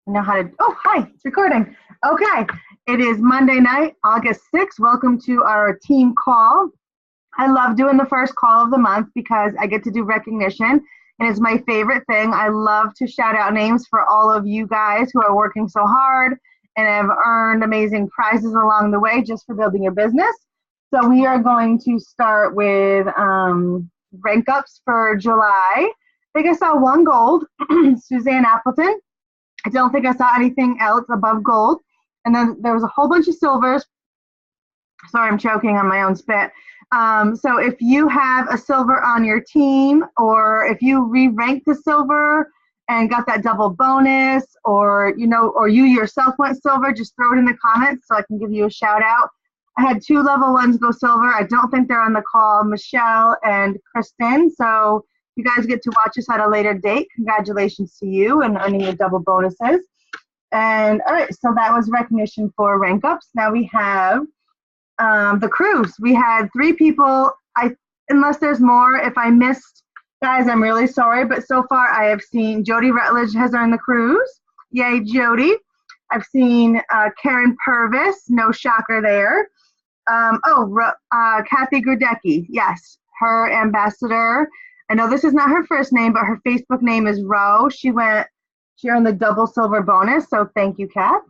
I know how to, oh, hi, it's recording. Okay, it is Monday night, August 6th. Welcome to our team call. I love doing the first call of the month because I get to do recognition, and it's my favorite thing. I love to shout out names for all of you guys who are working so hard and have earned amazing prizes along the way just for building your business. So we are going to start with rank ups for July. I think I saw one gold, Suzanne Appleton. I don't think I saw anything else above gold. And then there was a whole bunch of silvers. Sorry, I'm choking on my own spit. So if you have a silver on your team, or if you re-ranked the silver and got that double bonus, or you yourself went silver, just throw it in the comments so I can give you a shout out. I had 2 level 1s go silver. I don't think they're on the call, Michelle and Kristen. So you guys get to watch us at a later date. Congratulations to you and earning your double bonuses. And all right, so that was recognition for rank ups. Now we have the cruise. We had 3 people. Unless there's more, if I missed, guys, I'm really sorry. But so far, I have seen Jody Rutledge has earned the cruise. Yay, Jody. I've seen Karen Purvis. No shocker there. Kathy Grudecki. Yes, her ambassador. I know this is not her first name, but her Facebook name is Ro. She earned the double silver bonus, so thank you, Kat.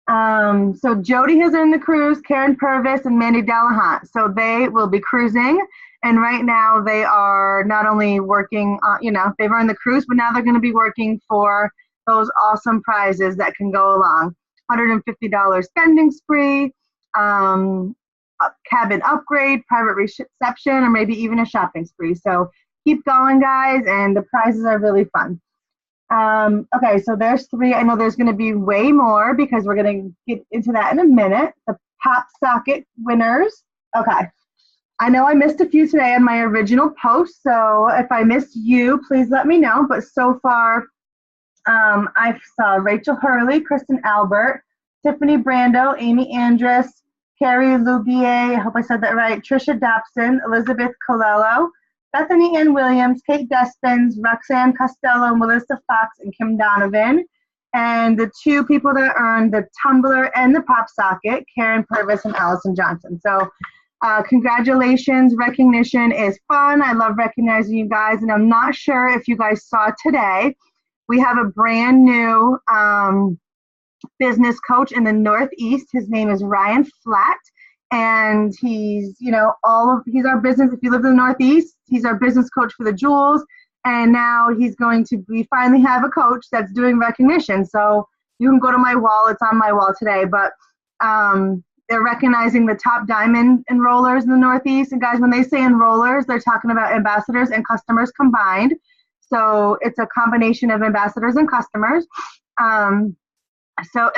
So Jody has earned the cruise, Karen Purvis, and Mandy Delahunt. So they will be cruising, and right now they are not only working, they've earned the cruise, but now they're going to be working for those awesome prizes that can go along. $150 spending spree, cabin upgrade, private reception, or maybe even a shopping spree. So keep going, guys, and the prizes are really fun. Okay, so there's 3. I know there's going to be way more because we're going to get into that in a minute. The Pop Socket winners. Okay, I know I missed a few today on my original post, so if I missed you, please let me know. But so far, I saw Rachel Hurley, Kristen Albert, Tiffany Brando, Amy Andrus, Carrie Lubier, I hope I said that right, Trisha Dobson, Elizabeth Colello, Bethany Ann Williams, Kate Despins, Roxanne Costello, Melissa Fox, and Kim Donovan. And the 2 people that earned the tumbler and the pop socket, Karen Purvis and Allison Johnson. So congratulations. Recognition is fun. I love recognizing you guys. And I'm not sure if you guys saw today, we have a brand new business coach in the Northeast. His name is Ryan Flatt. And he's our business. If you live in the Northeast, he's our business coach for the Jewels. And now we finally have a coach that's doing recognition. So you can go to my wall. It's on my wall today. But they're recognizing the top diamond enrollers in the Northeast. And guys, when they say enrollers, they're talking about ambassadors and customers combined. So it's a combination of ambassadors and customers. And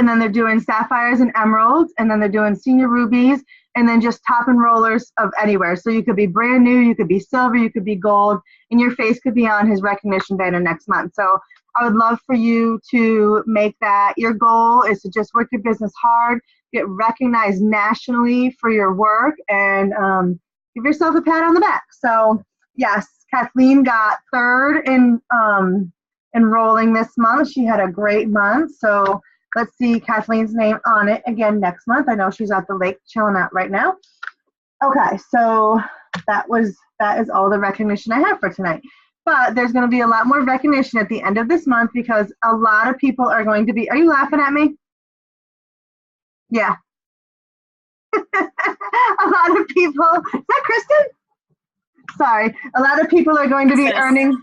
then they're doing sapphires and emeralds, and then they're doing senior rubies, and then just top enrollers of anywhere. So you could be brand new, you could be silver, you could be gold, and your face could be on his recognition banner next month. So I would love for you to make that your goal, is to just work your business hard, get recognized nationally for your work, and give yourself a pat on the back. So yes, Kathleen got 3rd in enrolling this month. She had a great month. So let's see Kathleen's name on it again next month. I know she's at the lake chilling out right now. Okay, so that is all the recognition I have for tonight. But there's going to be a lot more recognition at the end of this month because a lot of people are going to be, are you laughing at me? Yeah. A lot of people, is that Kristen? Sorry. A lot of people are going to be earning.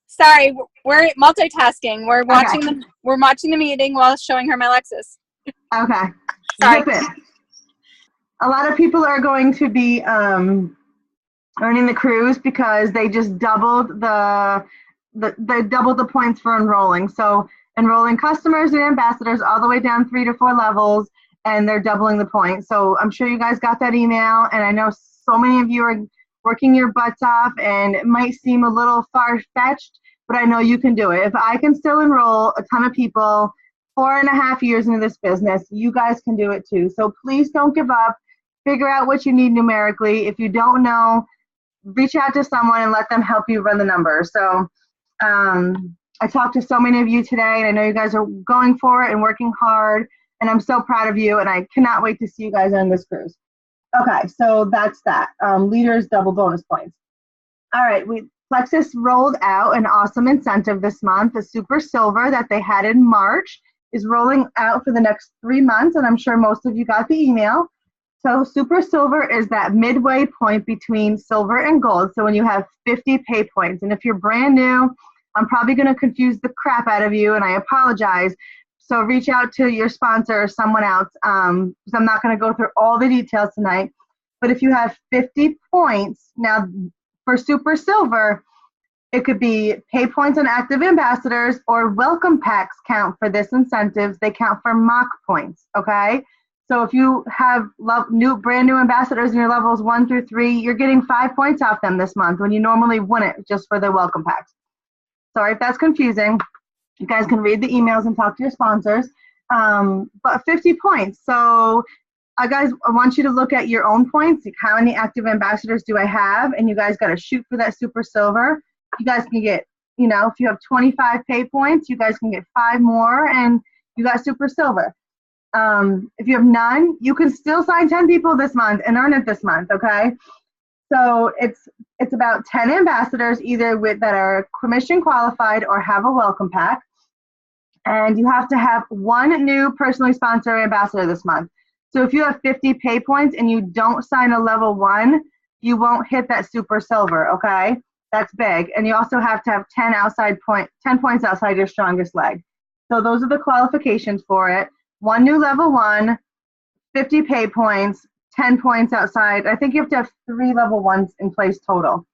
Sorry, we're multitasking. We're watching the meeting while showing her my Lexus. Okay. Sorry. A lot of people are going to be earning the cruise because they just doubled the points for enrolling. So enrolling customers and ambassadors all the way down 3 to 4 levels, and they're doubling the points. So I'm sure you guys got that email, and I know so many of you are working your butts off, and it might seem a little far-fetched, but I know you can do it. If I can still enroll a ton of people 4.5 years into this business, you guys can do it too. So please don't give up. Figure out what you need numerically. If you don't know, reach out to someone and let them help you run the numbers. So I talked to so many of you today, and I know you guys are going for it and working hard, and I'm so proud of you, and I cannot wait to see you guys on this cruise. Okay, so that's that. Leaders double bonus points. All right, Plexus rolled out an awesome incentive this month. The Super Silver that they had in March is rolling out for the next 3 months, and I'm sure most of you got the email. So Super Silver is that midway point between silver and gold. So when you have 50 pay points, and if you're brand new, I'm probably going to confuse the crap out of you, and I apologize. So reach out to your sponsor or someone else, because I'm not going to go through all the details tonight. But if you have 50 points, now for Super Silver, it could be pay points on active ambassadors or welcome packs count for this incentives. They count for mock points, okay? So if you have brand new ambassadors in your levels 1 through 3, you're getting 5 points off them this month when you normally wouldn't just for the welcome packs. Sorry if that's confusing. You guys can read the emails and talk to your sponsors. But 50 points. So guys, I want you to look at your own points. Like how many active ambassadors do I have? And you guys got to shoot for that Super Silver. You guys can get, if you have 25 pay points, you guys can get 5 more and you got Super Silver. If you have none, you can still sign 10 people this month and earn it this month, okay? So it's about 10 ambassadors either that are commission qualified or have a welcome pack. And you have to have 1 new personally sponsored ambassador this month. So if you have 50 pay points and you don't sign a level 1, you won't hit that Super Silver, okay? That's big. And you also have to have 10 points outside your strongest leg. So those are the qualifications for it. 1 new level 1, 50 pay points, 10 points outside. I think you have to have 3 level 1s in place total.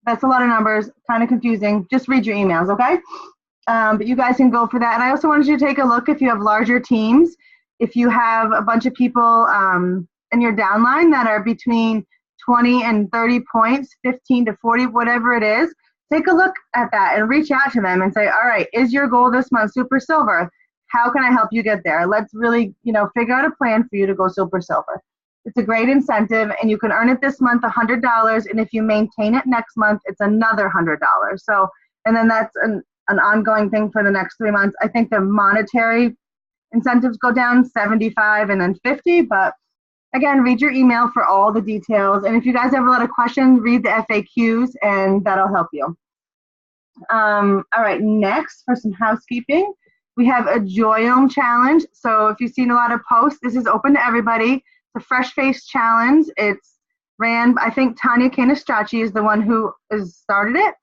That's a lot of numbers, kind of confusing. Just read your emails, okay? But you guys can go for that. And I also wanted you to take a look if you have larger teams, if you have a bunch of people in your downline that are between 20 and 30 points, 15 to 40, whatever it is, take a look at that and reach out to them and say, all right, is your goal this month Super Silver? How can I help you get there? Let's really, figure out a plan for you to go Super Silver. It's a great incentive, and you can earn it this month $100, and if you maintain it next month, it's another $100. So, and then that's an ongoing thing for the next 3 months. I think the monetary incentives go down 75 and then 50, but again, read your email for all the details. And if you guys have a lot of questions, read the FAQs, and that'll help you. All right, next for some housekeeping, we have a Joyome challenge. So if you've seen a lot of posts, this is open to everybody. It's a fresh face challenge. It's ran, I think Tanya Canistracci is the one who has started it.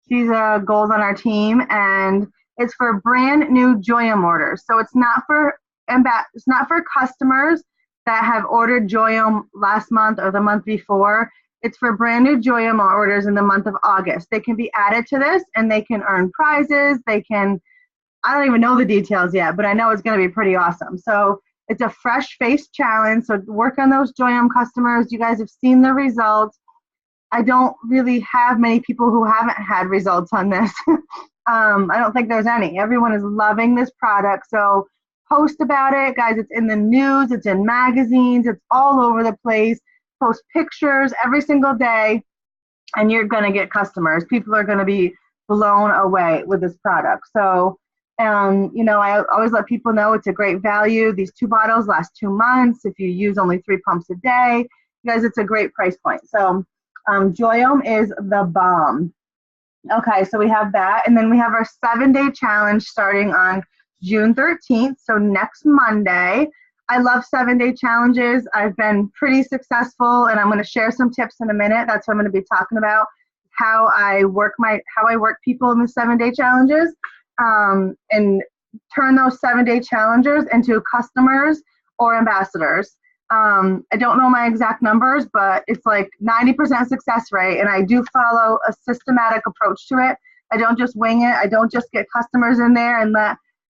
She's a gold on our team, and it's for brand new Joyome orders. So it's not for customers that have ordered Joyome last month or the month before. It's for brand new Joyome orders in the month of August. They can be added to this, and they can earn prizes. I don't even know the details yet, but I know it's going to be pretty awesome. So it's a fresh face challenge. So work on those Joyome customers. You guys have seen the results. I don't really have many people who haven't had results on this. I don't think there's any. Everyone is loving this product. So post about it, guys. It's in the news. It's in magazines. It's all over the place. Post pictures every single day, and you're going to get customers. People are going to be blown away with this product. So, I always let people know it's a great value. These 2 bottles last 2 months. If you use only 3 pumps a day, you guys, it's a great price point. So Joyome is the bomb. Okay, so we have that. And then we have our 7-day challenge starting on June 13th, so next Monday. I love 7-day challenges. I've been pretty successful, and I'm going to share some tips in a minute. That's what I'm going to be talking about, how I work people in the 7-day challenges, and turn those 7-day challenges into customers or ambassadors. I don't know my exact numbers, but it's like 90% success rate, and I do follow a systematic approach to it. I don't just wing it. I don't just get customers in there and let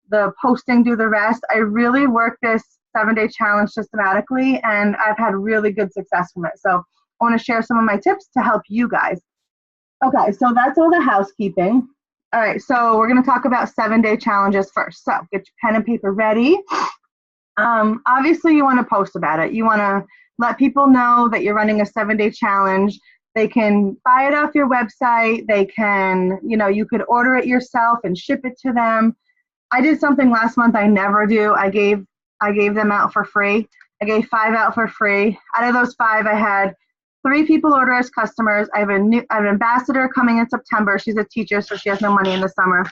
the posting do the rest. I really work this 7-day challenge systematically, and I've had really good success from it. So I want to share some of my tips to help you guys. Okay, so that's all the housekeeping. All right, so we're going to talk about 7-day challenges first. So get your pen and paper ready. Obviously, you want to post about it. You want to let people know that you're running a 7-day challenge. They can buy it off your website. They can, you could order it yourself and ship it to them. I did something last month I never do. I gave them out for free. I gave 5 out for free. Out of those 5, I had 3 people order as customers. I have an ambassador coming in September. She's a teacher, so she has no money in the summer.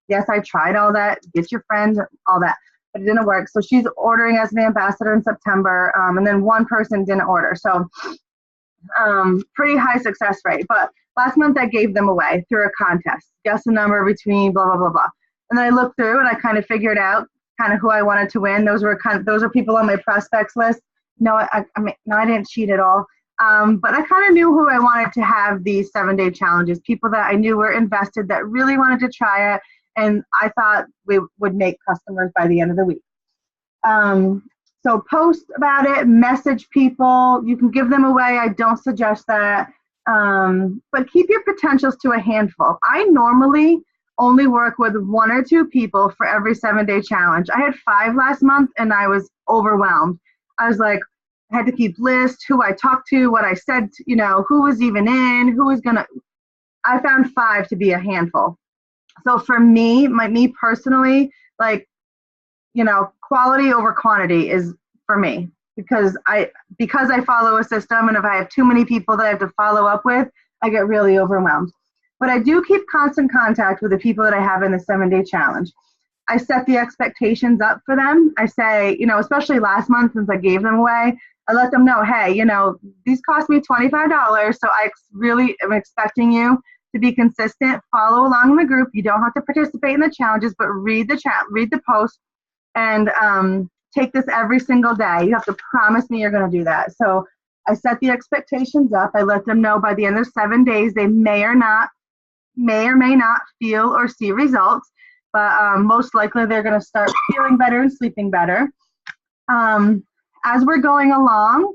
Yes, I tried all that. Get your friends, all that, but it didn't work. So she's ordering as an ambassador in September, and then 1 person didn't order. So pretty high success rate. But last month I gave them away through a contest. Guess the number between blah, blah, blah, blah. And then I looked through and I kind of figured out kind of who I wanted to win. Those are people on my prospects list. No, I didn't cheat at all. But I kind of knew who I wanted to have these 7-day challenges, people that I knew were invested, that really wanted to try it, and I thought we would make customers by the end of the week. So post about it, message people. You can give them away. I don't suggest that. But keep your potentials to a handful. I normally only work with 1 or 2 people for every 7-day challenge. I had 5 last month and I was overwhelmed. I was like, I had to keep lists, who I talked to, what I said, who was even in, who was gonna. I found 5 to be a handful. So for me, me personally, like, quality over quantity is for me, because I follow a system, and if I have too many people that I have to follow up with, I get really overwhelmed. But I do keep constant contact with the people that I have in the 7-day challenge. I set the expectations up for them. I say, especially last month since I gave them away, I let them know, hey, these cost me $25, so I really am expecting you to be consistent, follow along in the group. You don't have to participate in the challenges, but read the post, and take this every single day. You have to promise me you're going to do that. So I set the expectations up. I let them know by the end of 7 days they may or may not feel or see results, but most likely they're going to start feeling better and sleeping better. As we're going along,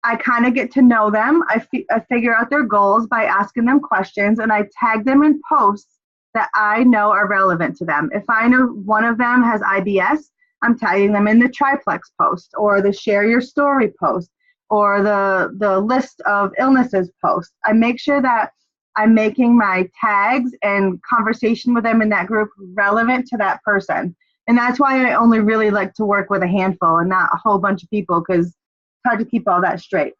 I kind of get to know them. I figure out their goals by asking them questions, and I tag them in posts that I know are relevant to them. If I know one of them has IBS, I'm tagging them in the triplex post, or the share your story post, or the list of illnesses post. I make sure that I'm making my tags and conversation with them in that group relevant to that person. And that's why I only really like to work with a handful and not a whole bunch of people, because it's hard to keep all that straight.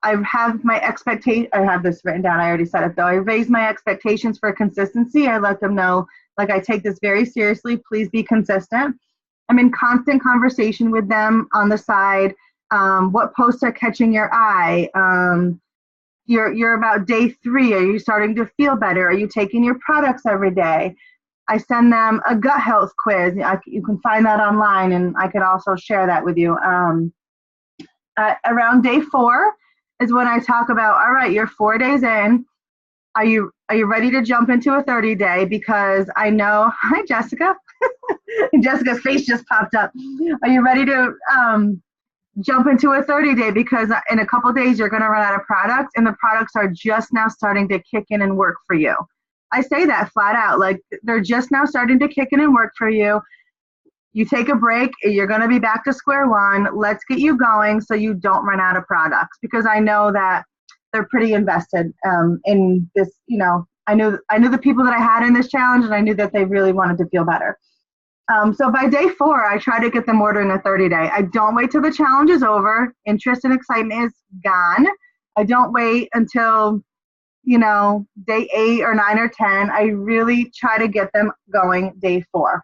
I have my expectation. I have this written down. I already said it though. I raise my expectations for consistency. I let them know, like, I take this very seriously. Please be consistent. I'm in constant conversation with them on the side. What posts are catching your eye? You're about day 3. Are you starting to feel better? Are you taking your products every day? I send them a gut health quiz. You can find that online, and I can also share that with you. Around day 4 is when I talk about, all right, you're 4 days in. Are you ready to jump into a 30-day? Because I know, hi, Jessica. Jessica's face just popped up. Are you ready to jump into a 30-day? Because in a couple days, you're going to run out of products, and the products are just now starting to kick in and work for you. I say that flat out, like, they're just now starting to kick in and work for you. You take a break, you're going to be back to square one. Let's get you going so you don't run out of products, because I know that they're pretty invested in this. I knew the people that I had in this challenge, and I knew that they really wanted to feel better. So by day 4, I try to get them ordering a 30-day. I don't wait till the challenge is over. Interest and excitement is gone. I don't wait until day 8 or 9 or 10. I really try to get them going day 4.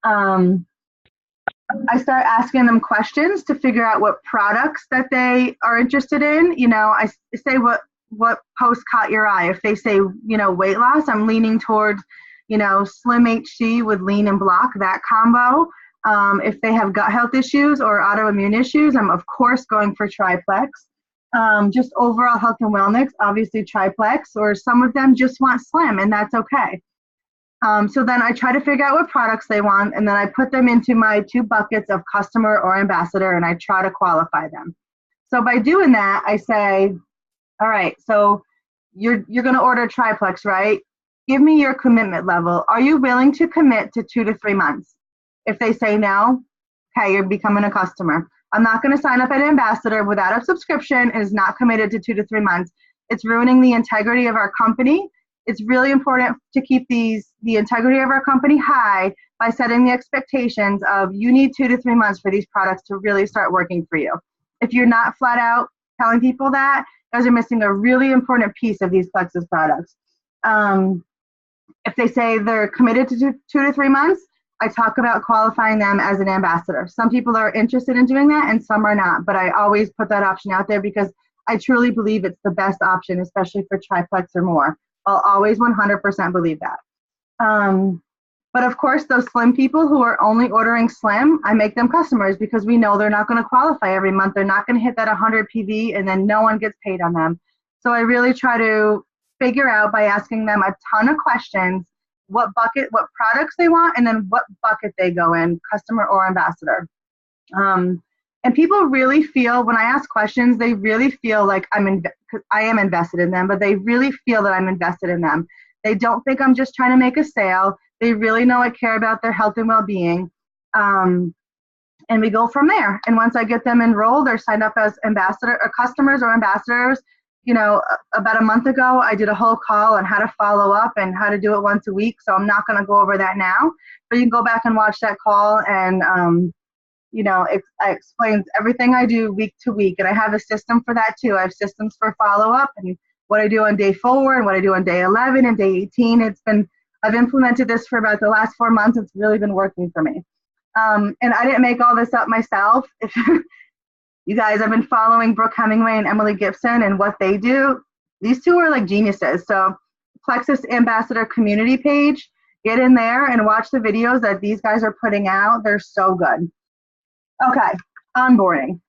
I start asking them questions to figure out what products that they are interested in. I say what post caught your eye. If they say, weight loss, I'm leaning towards, Slim HC with Lean and Block, that combo. If they have gut health issues or autoimmune issues, I'm of course going for triplex. Just overall health and wellness, obviously triplex, or some of them just want slim, and that's okay. So then I try to figure out what products they want, and then I put them into my 2 buckets of customer or ambassador, and I try to qualify them. So by doing that, I say, all right, so you're going to order triplex, right? Give me your commitment level. Are you willing to commit to 2 to 3 months? If they say no, okay, you're becoming a customer. I'm not going to sign up as an ambassador without a subscription and is not committed to 2 to 3 months. It's ruining the integrity of our company. It's really important to keep the integrity of our company high by setting the expectations of you need 2 to 3 months for these products to really start working for you. If you're not flat out telling people that, you guys are missing a really important piece of these Plexus products. If they say they're committed to 2 to 3 months, I talk about qualifying them as an ambassador. Some people are interested in doing that and some are not, but I always put that option out there because I truly believe it's the best option, especially for triplex or more. I'll always 100% believe that. But of course, those slim people who are only ordering slim, I make them customers because we know they're not going to qualify every month. They're not going to hit that 100 PV and then no one gets paid on them. So I really try to figure out by asking them a ton of questions, what products they want, and then what bucket they go in, customer or ambassador. And people really feel, when I ask questions, they really feel like I am invested in them, but they really feel that I'm invested in them. They don't think I'm just trying to make a sale. They really know I care about their health and well-being. And we go from there. And once I get them enrolled or signed up as ambassador or customers or ambassadors, about a month ago, I did a whole call on how to follow up and how to do it once a week. So I'm not going to go over that now, but you can go back and watch that call. And, I explained everything I do week to week. And I have a system for that too. I have systems for follow-up and what I do on day 4 and what I do on day 11 and day 18. I've implemented this for about the last 4 months. It's really been working for me. And I didn't make all this up myself. You guys have been following Brooke Hemingway and Emily Gibson and what they do. These two are like geniuses. So Plexus Ambassador community page, get in there and watch the videos that these guys are putting out. They're so good. Okay, onboarding.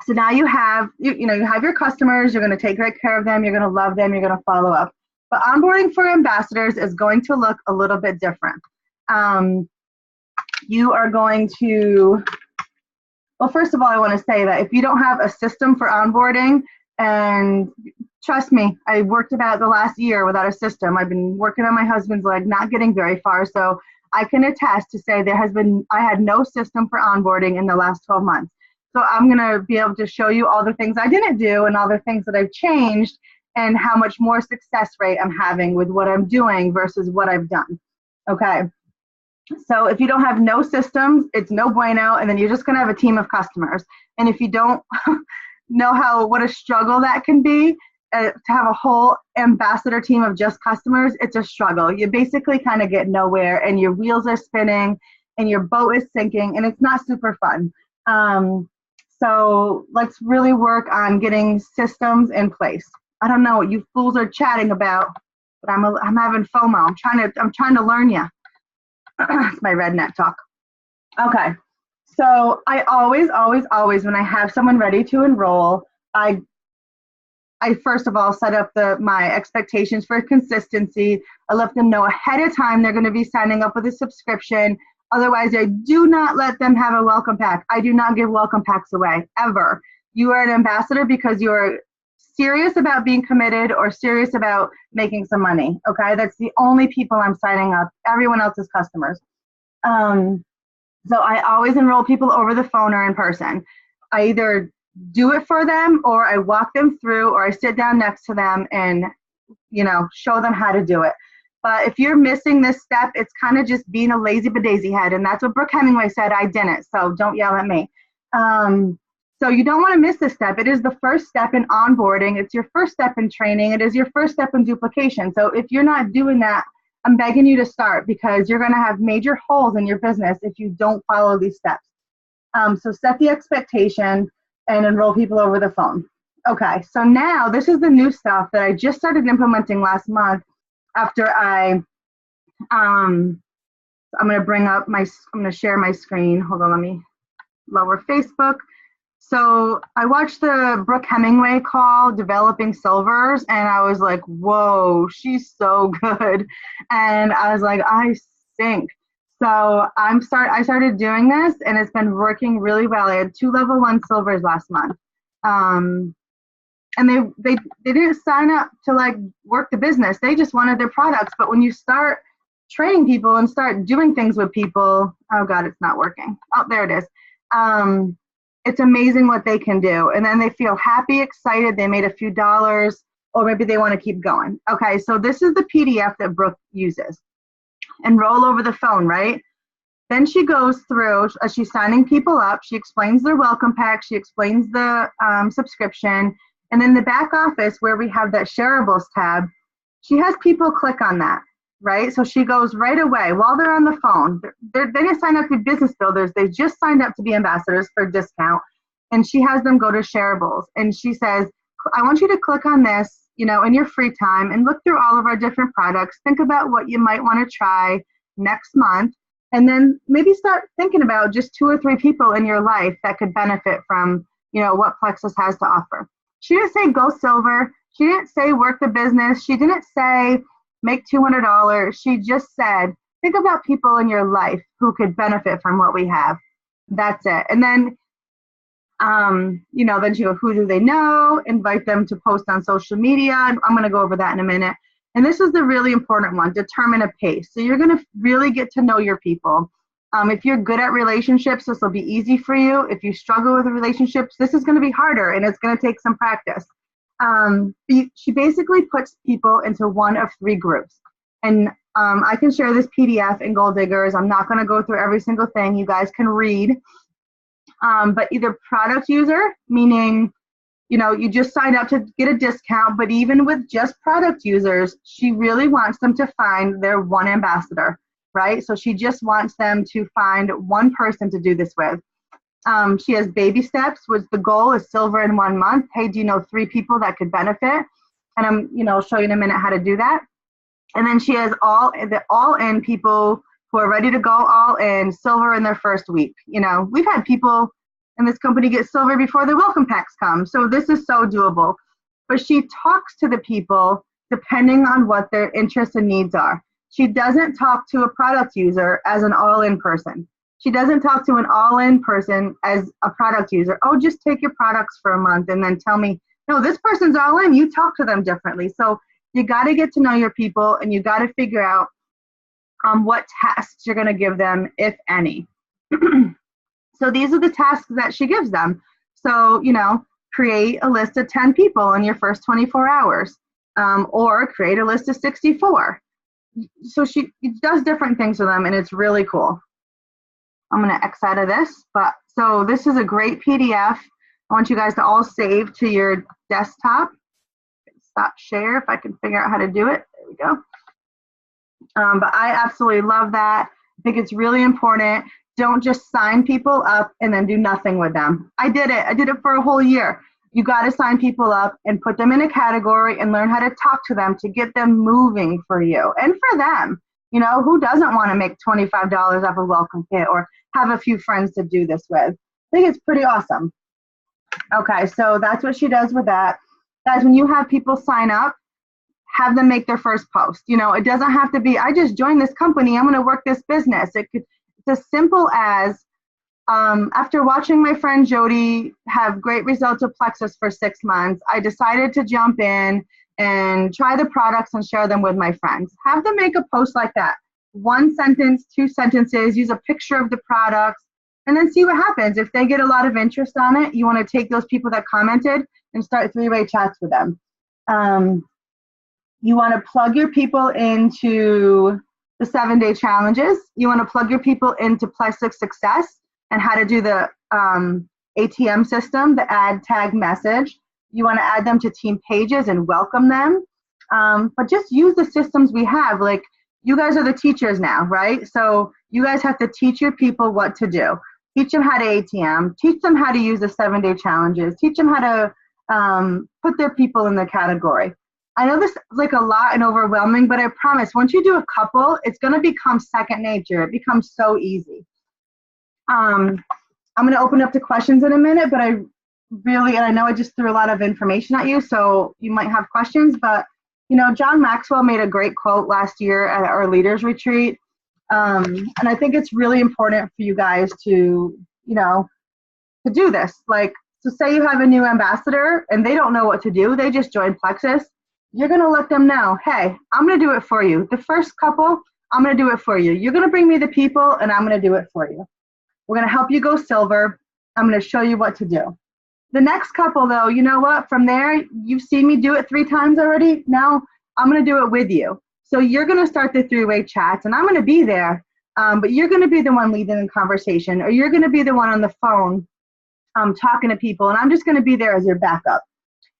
So now you have your customers, you're going to take great care of them, you're going to love them, you're going to follow up. But onboarding for ambassadors is going to look a little bit different. You are going to, well, first of all, I want to say that if you don't have a system for onboarding, and trust me, I worked about the last year without a system. I've been working on my husband's leg, not getting very far. So I can attest to say I had no system for onboarding in the last 12 months. So I'm going to be able to show you all the things I didn't do and all the things that I've changed and how much more success rate I'm having with what I'm doing versus what I've done. Okay. So if you don't have no systems, it's no bueno, and then you're just going to have a team of customers. And if you don't know what a struggle that can be, to have a whole ambassador team of just customers, it's a struggle. You basically kind of get nowhere and your wheels are spinning and your boat is sinking and it's not super fun. So let's really work on getting systems in place. I don't know what you fools are chatting about, but I'm having FOMO. I'm trying to learn you. It's my redneck talk. Okay. So I always, when I have someone ready to enroll, I first of all set up my expectations for consistency. I let them know ahead of time they're going to be signing up with a subscription. Otherwise, I do not let them have a welcome pack. I do not give welcome packs away, ever. You are an ambassador because you're serious about being committed or serious about making some money, okay? That's the only people I'm signing up. Everyone else is customers. So I always enroll people over the phone or in person. I either do it for them or I walk them through or I sit down next to them and, show them how to do it. But if you're missing this step, it's kind of just being a lazy daisy head. And that's what Brooke Hemingway said. I didn't. So don't yell at me. So you don't want to miss this step. It is the first step in onboarding. It's your first step in training. It is your first step in duplication. So if you're not doing that, I'm begging you to start because you're going to have major holes in your business if you don't follow these steps. So set the expectation and enroll people over the phone. Okay, so now this is the new stuff that I just started implementing last month after I'm going to share my screen. Hold on, let me lower Facebook. So I watched the Brooke Hemingway call, Developing Silvers, and I was like, whoa, she's so good. And I was like, I stink. So I started doing this, and it's been working really well. I had 2 level 1 silvers last month. And they didn't sign up to work the business. They just wanted their products. But when you start training people and start doing things with people, oh God, it's not working. Oh, there it is. it's amazing what they can do. And then they feel happy, excited, they made a few dollars, or maybe they want to keep going. Okay, so this is the PDF that Brooke uses. Enroll over the phone, right? Then she goes through, as she's signing people up, she explains their welcome pack, she explains the subscription, and then the back office where we have that shareables tab, she has people click on that, right? So she goes right away while they're on the phone. They didn't sign up to be business builders, they just signed up to be ambassadors for a discount, and she has them go to shareables, and she says, I want you to click on this, you know, in your free time and look through all of our different products, think about what you might want to try next month, and then maybe start thinking about just 2 or 3 people in your life that could benefit from, you know, what Plexus has to offer. She didn't say go silver. She didn't say work the business. She didn't say make $200. She just said, think about people in your life who could benefit from what we have. That's it. And then, you know, then she goes, who do they know? Invite them to post on social media. I'm going to go over that in a minute. And this is the really important one, determine a pace. So you're going to really get to know your people. If you're good at relationships, this will be easy for you. If you struggle with relationships, this is going to be harder and it's going to take some practice. She basically puts people into one of 3 groups. And I can share this PDF in Goal Diggers. I'm not going to go through every single thing. You guys can read. But either product user, meaning, you know, you just signed up to get a discount, but even with just product users, she really wants them to find their one ambassador, right? So she just wants them to find one person to do this with. She has baby steps, which the goal is silver in 1 month. Hey, do you know 3 people that could benefit? And I'm, you know, show you in a minute how to do that. And then she has the all-in people who are ready to go all in, silver in their first week. You know, we've had people in this company get silver before the welcome packs come. So this is so doable. But she talks to the people depending on what their interests and needs are. She doesn't talk to a product user as an all-in person. She doesn't talk to an all-in person as a product user. Oh, just take your products for a month and then tell me, no, this person's all in. You talk to them differently. So you got to get to know your people and you got to figure out what tasks you're going to give them, if any. So these are the tasks that she gives them. So, you know, create a list of 10 people in your first 24 hours, or create a list of 64. So she does different things with them, and it's really cool. I'm going to X out of this, but so this is a great PDF. I want you guys to all save to your desktop. Stop share if I can figure out how to do it. There we go. But I absolutely love that. I think it's really important. Don't just sign people up and then do nothing with them. I did it. I did it for a whole year. You got to sign people up and put them in a category and learn how to talk to them to get them moving for you and for them. You know, who doesn't want to make $25 off a welcome kit or have a few friends to do this with? I think it's pretty awesome. Okay, so that's what she does with that. Guys, when you have people sign up, have them make their first post. You know, it doesn't have to be, I just joined this company, I'm going to work this business. It's as simple as, after watching my friend Jody have great results with Plexus for 6 months, I decided to jump in and try the products and share them with my friends. Have them make a post like that. 1 sentence, 2 sentences, use a picture of the products, and then see what happens. If they get a lot of interest on it, you want to take those people that commented and start 3-way chats with them. You want to plug your people into the 7-day challenges. You want to plug your people into Plexus Success and how to do the ATM system, the add tag message. You want to add them to team pages and welcome them. But just use the systems we have. Like, you guys are the teachers now, right? So you guys have to teach your people what to do. Teach them how to ATM. Teach them how to use the 7-day challenges. Teach them how to put their people in the category. I know this is like a lot and overwhelming, but I promise once you do a couple, it's going to become second nature. It becomes so easy. I'm going to open up to questions in a minute, but I know I just threw a lot of information at you, so you might have questions, but you know, John Maxwell made a great quote last year at our leaders retreat. And I think it's really important for you guys to, you know, to do this. Like, so say you have a new ambassador and they don't know what to do. They just joined Plexus. You're going to let them know, hey, I'm going to do it for you. The first couple, I'm going to do it for you. You're going to bring me the people and I'm going to do it for you. We're going to help you go silver. I'm going to show you what to do. The next couple, though, you know what? From there, you've seen me do it 3 times already. Now I'm going to do it with you. So you're going to start the 3-way chats, and I'm going to be there, but you're going to be the one leading the conversation, or you're going to be the one on the phone talking to people, and I'm just going to be there as your backup.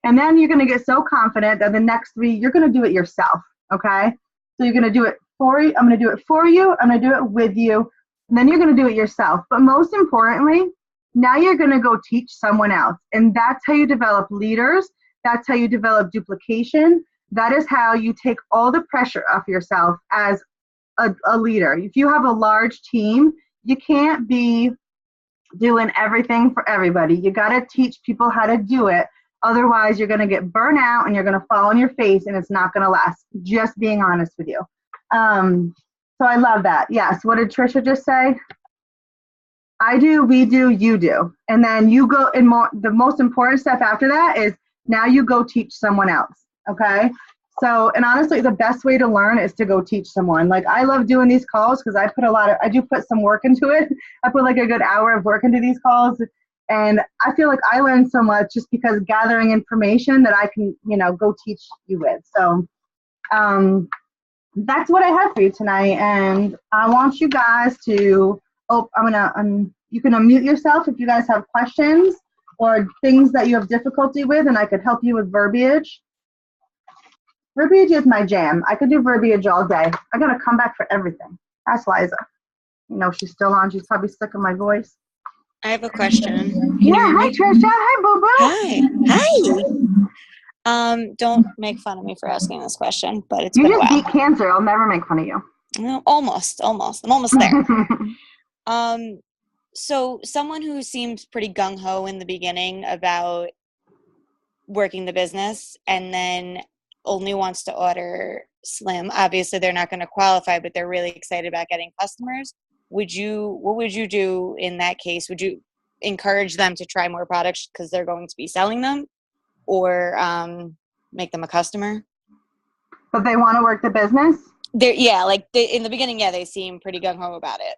And then you're going to get so confident that the next 3, you're going to do it yourself, okay? So you're going to do it for you. I'm going to do it for you. I'm going to do it with you. And then you're going to do it yourself. But most importantly, now you're going to go teach someone else. And that's how you develop leaders. That's how you develop duplication. That is how you take all the pressure off yourself as a leader. If you have a large team, you can't be doing everything for everybody. You got to teach people how to do it. Otherwise, you're going to get burnt out and you're going to fall on your face and it's not going to last. Just being honest with you. So I love that. Yes. What did Trisha just say? I do, we do, you do. And then you go in more, the most important step after that is now you go teach someone else. Okay. So, and honestly, the best way to learn is to go teach someone. Like I love doing these calls because I do put some work into it. I put like a good hour of work into these calls. And I feel like I learned so much just because gathering information that I can, go teach you with. So that's what I have for you tonight. And I want you guys to, you can unmute yourself if you guys have questions or things that you have difficulty with, and I could help you with verbiage. Verbiage is my jam. I could do verbiage all day. I got to come back for everything. Ask Liza. She's still on. She's probably sick of my voice. I have a question. Hi Trisha. Hi Boo Boo. Hi. Don't make fun of me for asking this question, but it's been a while. You just beat cancer. I'll never make fun of you. No, almost. I'm almost there. So someone who seems pretty gung-ho in the beginning about working the business and then only wants to order slim. Obviously, they're not going to qualify, but they're really excited about getting customers. What would you do in that case? Would you encourage them to try more products because they're going to be selling them, or make them a customer? But they want to work the business? In the beginning, they seem pretty gung-ho about it.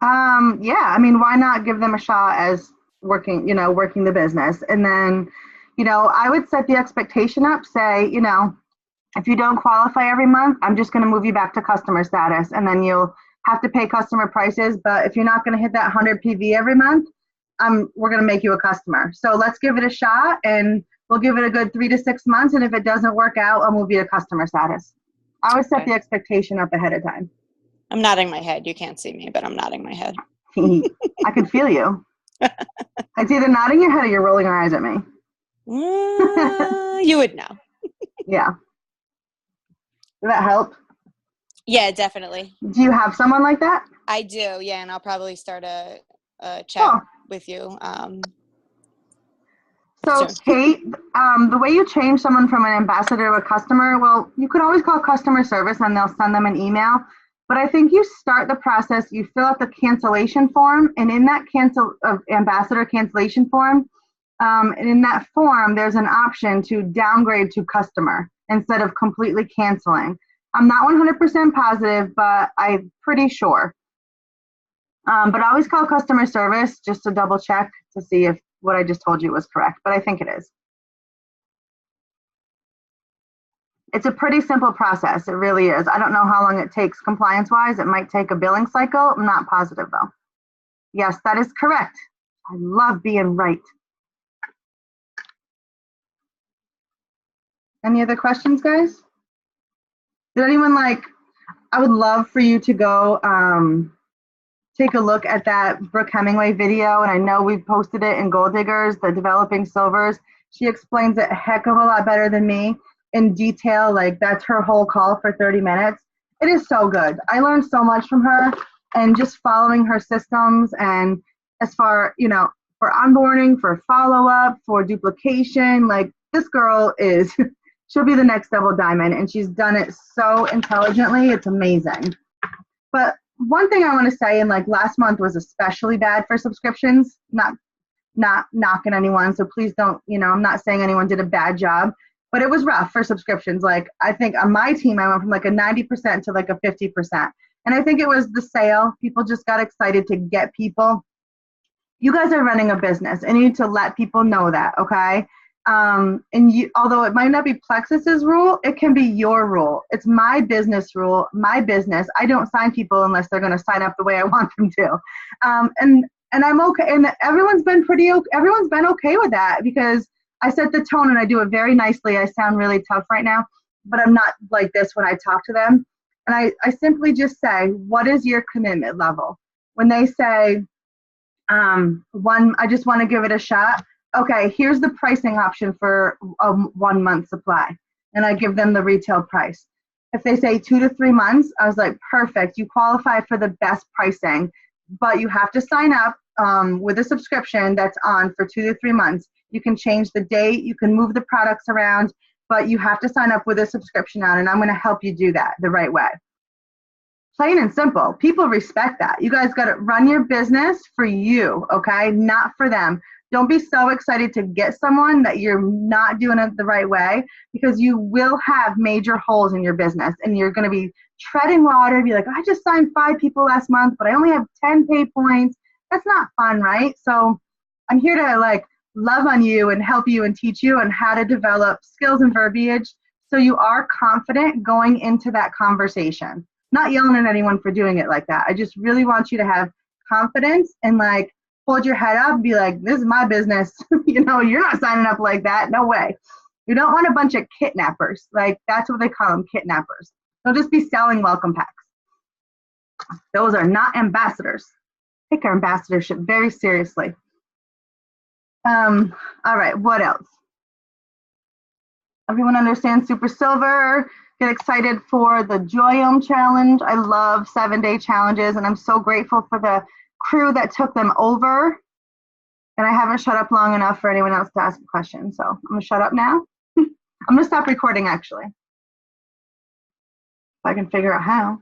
Why not give them a shot as working the business? And then, I would set the expectation up, say, if you don't qualify every month, I'm just going to move you back to customer status, and then you'll have to pay customer prices. But if you're not going to hit that 100 PV every month, we're going to make you a customer. So let's give it a shot, and we'll give it a good 3 to 6 months. And if it doesn't work out, I'll move you to customer status. I would set the expectation up ahead of time. I'm nodding my head. You can't see me, but I'm nodding my head. I can feel you. It's either nodding your head or you're rolling your eyes at me. You would know. Yeah. Does that help? Yeah, definitely. Do you have someone like that? I do, yeah, and I'll probably start a chat with you. So, Kate, the way you change someone from an ambassador to a customer, well, you could always call customer service and they'll send them an email. But I think you start the process, you fill out the cancellation form, and in that ambassador cancellation form, and in that form, there's an option to downgrade to customer instead of completely canceling. I'm not 100% positive, but I'm pretty sure. But I always call customer service just to double check to see if what I just told you was correct, but I think it is. It's a pretty simple process. It really is. I don't know how long it takes compliance-wise. It might take a billing cycle. I'm not positive, though. Yes, that is correct. I love being right. Any other questions, guys? Did anyone I would love for you to go take a look at that Brooke Hemingway video, and I know we've posted it in Gold Diggers, the Developing Silvers. She explains it a heck of a lot better than me in detail. That's her whole call for 30 minutes. It is so good. I learned so much from her, and just following her systems, and as far, for onboarding, for follow-up, for duplication, this girl is, she'll be the next Double Diamond, and she's done it so intelligently. It's amazing. But one thing I want to say, and last month was especially bad for subscriptions, not knocking anyone, so please don't, I'm not saying anyone did a bad job, but it was rough for subscriptions. I think on my team, I went from a 90% to a 50%. And I think it was the sale. People just got excited to get people, you guys are running a business and you need to let people know that, okay? And you, although it might not be Plexus's rule, it can be your rule. It's my business rule, my business. I don't sign people unless they're going to sign up the way I want them to. And I'm okay. And everyone's been okay with that because I set the tone and I do it very nicely. I sound really tough right now, but I'm not like this when I talk to them. And I simply just say, what is your commitment level? When they say, I just want to give it a shot. Okay, here's the pricing option for a 1 month supply. And I give them the retail price. If they say 2 to 3 months, I was like, perfect, you qualify for the best pricing, but you have to sign up with a subscription that's on for 2 to 3 months. You can change the date, you can move the products around, but you have to sign up with a subscription on, and I'm going to help you do that the right way. Plain and simple. People respect that. You guys got to run your business for you, okay? Not for them. Don't be so excited to get someone that you're not doing it the right way, because you will have major holes in your business and you're going to be treading water, be like, I just signed 5 people last month, but I only have 10 pay points. That's not fun, right? So I'm here to like love on you and help you and teach you on how to develop skills and verbiage so you are confident going into that conversation. Not yelling at anyone for doing it like that. I just really want you to have confidence and like hold your head up and be like, this is my business. You know, you're not signing up like that. No way. You don't want a bunch of kidnappers. Like that's what they call them, kidnappers. They'll just be selling welcome packs. Those are not ambassadors. Take our ambassadorship very seriously. All right, what else? Everyone understands Super Silver? Get excited for the Joyome Challenge. I love 7-day challenges, and I'm so grateful for the crew that took them over. And I haven't shut up long enough for anyone else to ask a question, so I'm gonna shut up now. I'm gonna stop recording actually. If I can figure out how.